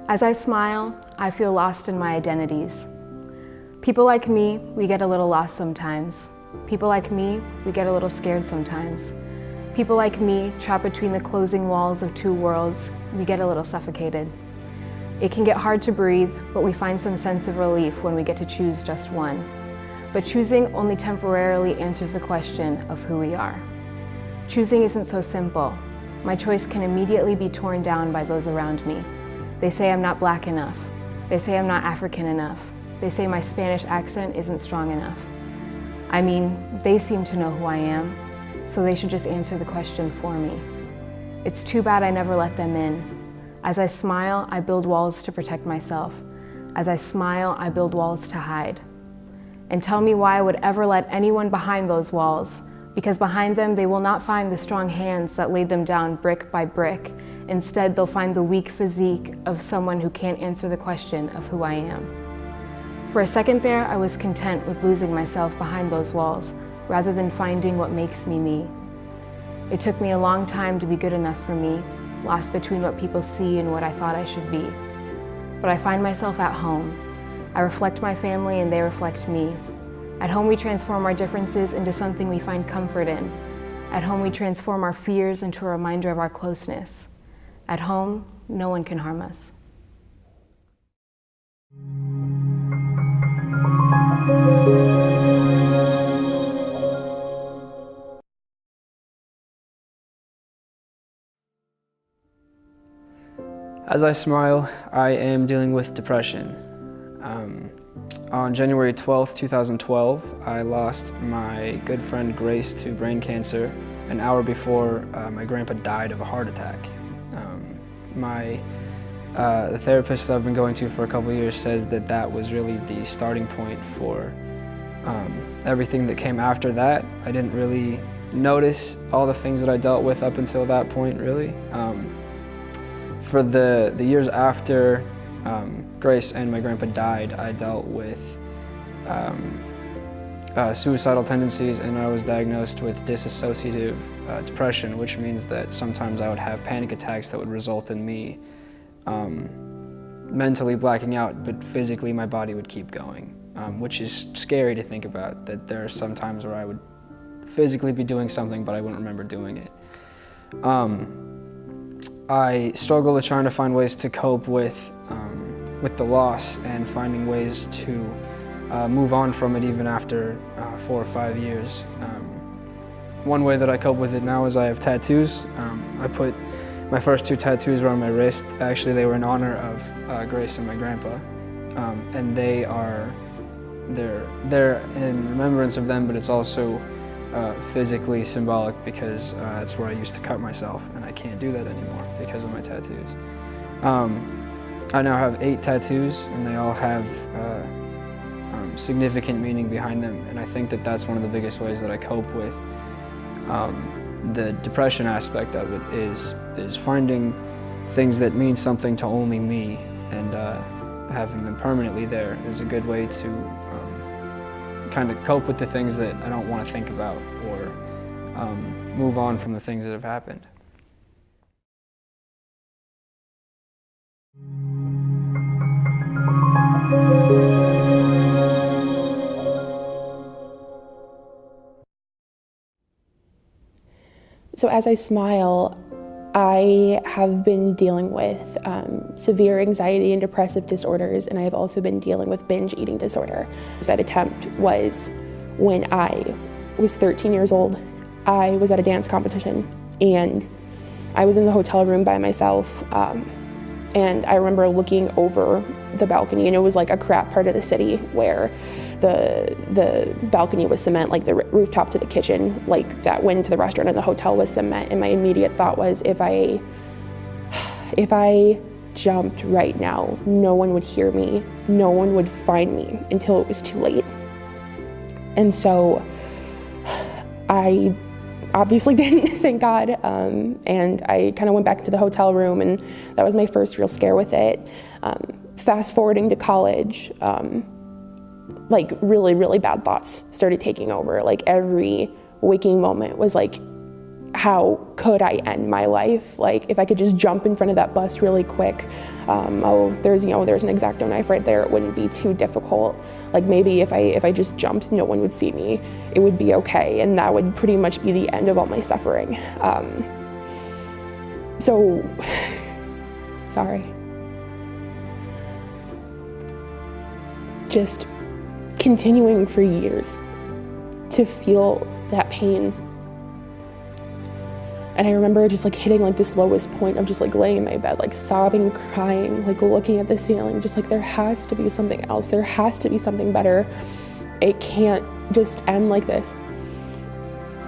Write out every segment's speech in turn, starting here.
As I smile, I feel lost in my identities. People like me, we get a little lost sometimes. People like me, we get a little scared sometimes. People like me, trapped between the closing walls of two worlds, we get a little suffocated. It can get hard to breathe, but we find some sense of relief when we get to choose just one. But choosing only temporarily answers the question of who we are. Choosing isn't so simple. My choice can immediately be torn down by those around me. They say I'm not Black enough. They say I'm not African enough. They say my Spanish accent isn't strong enough. I mean, they seem to know who I am, so they should just answer the question for me. It's too bad I never let them in. As I smile, I build walls to protect myself. As I smile, I build walls to hide. And tell me why I would ever let anyone behind those walls, because behind them they will not find the strong hands that laid them down brick by brick. Instead, they'll find the weak physique of someone who can't answer the question of who I am. For a second there, I was content with losing myself behind those walls, rather than finding what makes me me. It took me a long time to be good enough for me, lost between what people see and what I thought I should be. But I find myself at home. I reflect my family and they reflect me. At home, we transform our differences into something we find comfort in. At home, we transform our fears into a reminder of our closeness. At home, no one can harm us. As I smile, I am dealing with depression. On January 12th, 2012, I lost my good friend Grace to brain cancer an hour before my grandpa died of a heart attack. The therapist I've been going to for a couple of years says that that was really the starting point for everything that came after that. I didn't really notice all the things that I dealt with up until that point, really. For the years after Grace and my grandpa died, I dealt with suicidal tendencies, and I was diagnosed with dissociative depression, which means that sometimes I would have panic attacks that would result in me mentally blacking out, but physically my body would keep going, which is scary to think about, that there are some times where I would physically be doing something, but I wouldn't remember doing it. I struggle with trying to find ways to cope with the loss and finding ways to move on from it even after 4 or 5 years. One way that I cope with it now is I have tattoos. I put my first 2 tattoos were on my wrist. Actually, they were in honor of Grace and my grandpa, and they're in remembrance of them, but it's also physically symbolic because that's where I used to cut myself, and I can't do that anymore because of my tattoos. I now have 8 tattoos, and they all have significant meaning behind them, and I think that that's one of the biggest ways that I cope with the depression aspect of it is finding things that mean something to only me, and having them permanently there is a good way to kind of cope with the things that I don't want to think about, or move on from the things that have happened. So as I smile, I have been dealing with severe anxiety and depressive disorders, and I have also been dealing with binge eating disorder. That attempt was when I was 13 years old. I was at a dance competition, and I was in the hotel room by myself, and I remember looking over the balcony, and it was like a crap part of the city where the balcony was cement, like the rooftop to the kitchen, like that went to the restaurant and the hotel was cement. And my immediate thought was, if I jumped right now, no one would hear me, no one would find me until it was too late. And so I obviously didn't, thank God, and I kind of went back to the hotel room, and that was my first real scare with it. Fast forwarding to college, like really, really bad thoughts started taking over. Like every waking moment was like how could I end my life? Like, if I could just jump in front of that bus really quick. There's an X-Acto knife right there. It wouldn't be too difficult. Like, maybe if I just jumped, no one would see me. It would be okay, and that would pretty much be the end of all my suffering. So, sorry. Just continuing for years to feel that pain. And I remember just like hitting like this lowest point of just like laying in my bed, like sobbing, crying, like looking at the ceiling, just like there has to be something else. There has to be something better. It can't just end like this.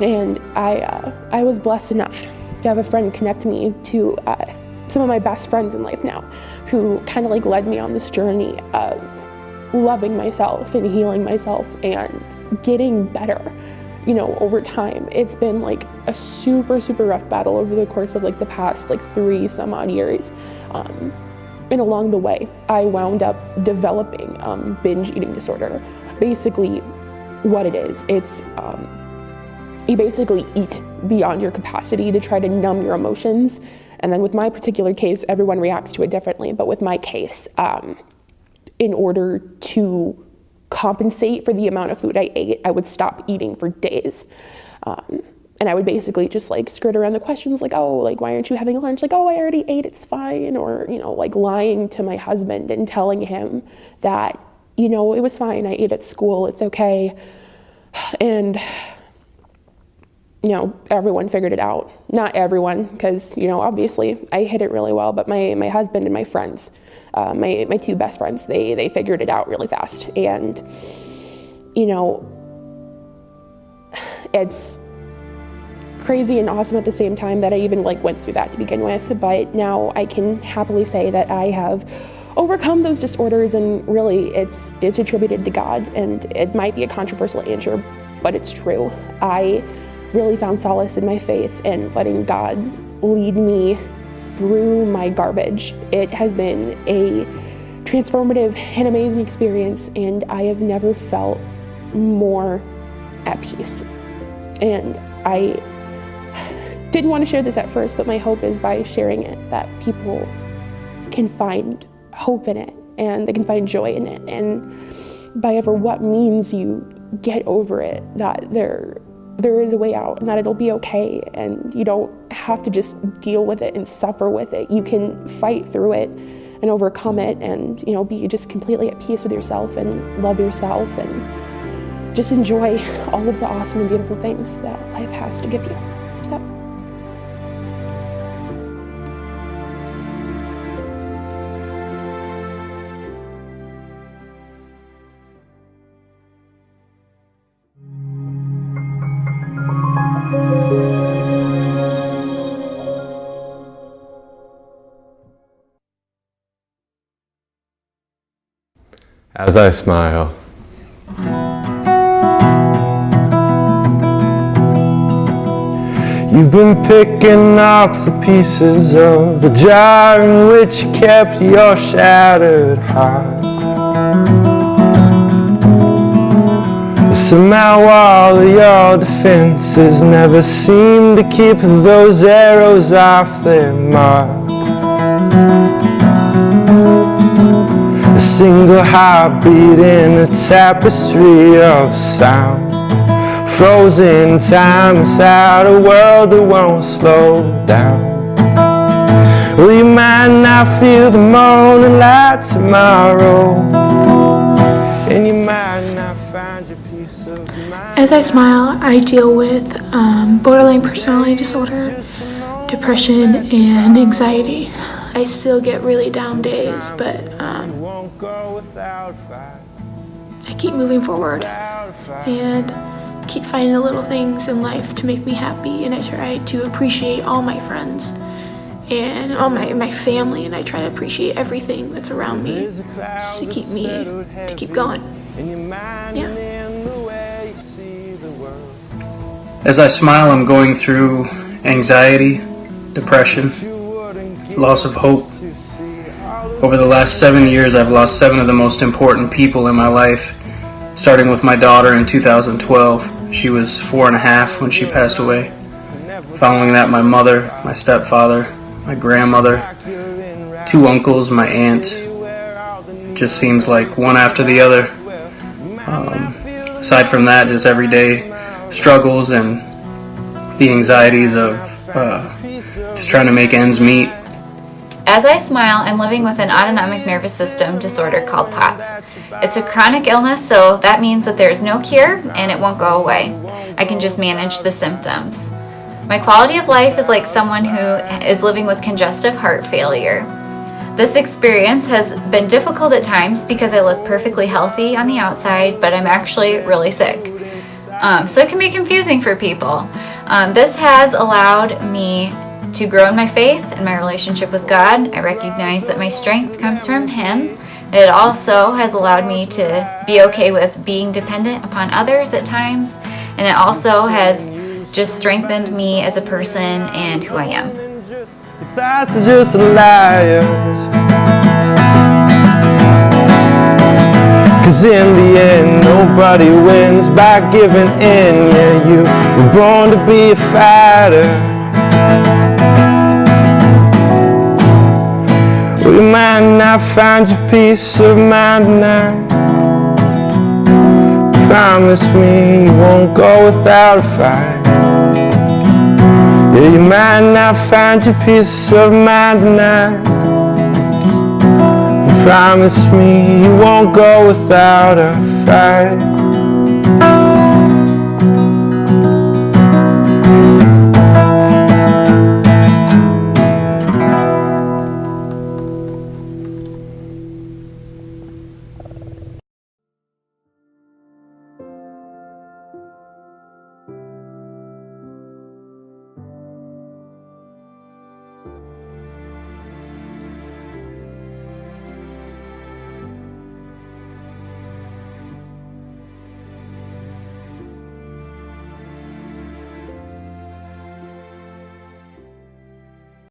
And I was blessed enough to have a friend connect me to some of my best friends in life now, who kind of like led me on this journey of loving myself and healing myself and getting better. You know, over time, it's been like a super, super rough battle over the course of like the past like 3 some odd years. And along the way, I wound up developing binge eating disorder. Basically, what it is, it's you basically eat beyond your capacity to try to numb your emotions. And then with my particular case, everyone reacts to it differently. But with my case, in order to compensate for the amount of food I ate, I would stop eating for days. And I would basically just like skirt around the questions like, oh, like, why aren't you having lunch? Like, oh, I already ate, it's fine. Or, you know, like lying to my husband and telling him that, you know, it was fine, I ate at school, it's okay. And, you know, everyone figured it out. Not everyone, because, you know, obviously I hid it really well, but my husband and my friends, my 2 best friends, they figured it out really fast. And, you know, it's crazy and awesome at the same time that I even like went through that to begin with. But now I can happily say that I have overcome those disorders, and really it's attributed to God. And it might be a controversial answer, but it's true. I really found solace in my faith and letting God lead me through my garbage. It has been a transformative and amazing experience, and I have never felt more at peace. And I didn't want to share this at first, but my hope is by sharing it that people can find hope in it and they can find joy in it. And by ever what means you get over it, that there is a way out and that it'll be okay, and you don't have to just deal with it and suffer with it. You can fight through it and overcome it, and, you know, be just completely at peace with yourself and love yourself and just enjoy all of the awesome and beautiful things that life has to give you. So. As I smile, you've been picking up the pieces of the jar in which you kept your shattered heart. Somehow all of your defenses never seem to keep those arrows off their mark. A single heartbeat in a tapestry of sound, frozen time inside a world that won't slow down. Well, you might not feel the morning light tomorrow, and you might not find your peace of mind. As I smile, I deal with borderline personality disorder, depression, and anxiety. I still get really down days, but I keep moving forward and keep finding the little things in life to make me happy, and I try to appreciate all my friends and all my family, and I try to appreciate everything that's around me just to keep going. Yeah. As I smile, I'm going through anxiety, depression, loss of hope. Over the last 7 years, I've lost 7 of the most important people in my life, starting with my daughter in 2012. She was 4.5 when she passed away. Following that, my mother, my stepfather, my grandmother, 2 uncles, my aunt. Just seems like one after the other. Aside from that, just everyday struggles and the anxieties of just trying to make ends meet. As I smile, I'm living with an autonomic nervous system disorder called POTS. It's a chronic illness, so that means that there is no cure and it won't go away. I can just manage the symptoms. My quality of life is like someone who is living with congestive heart failure. This experience has been difficult at times because I look perfectly healthy on the outside, but I'm actually really sick. So it can be confusing for people. This has allowed me to grow in my faith and my relationship with God. I recognize that my strength comes from Him. It also has allowed me to be okay with being dependent upon others at times, and it also has just strengthened me as a person and who I am. Your thoughts are just liars. 'Cause in the end, nobody wins by giving in. Yeah, you were born to be a fighter. Well, you might not find your peace of mind tonight. Promise me you won't go without a fight. Yeah, you might not find your peace of mind tonight. Promise me you won't go without a fight.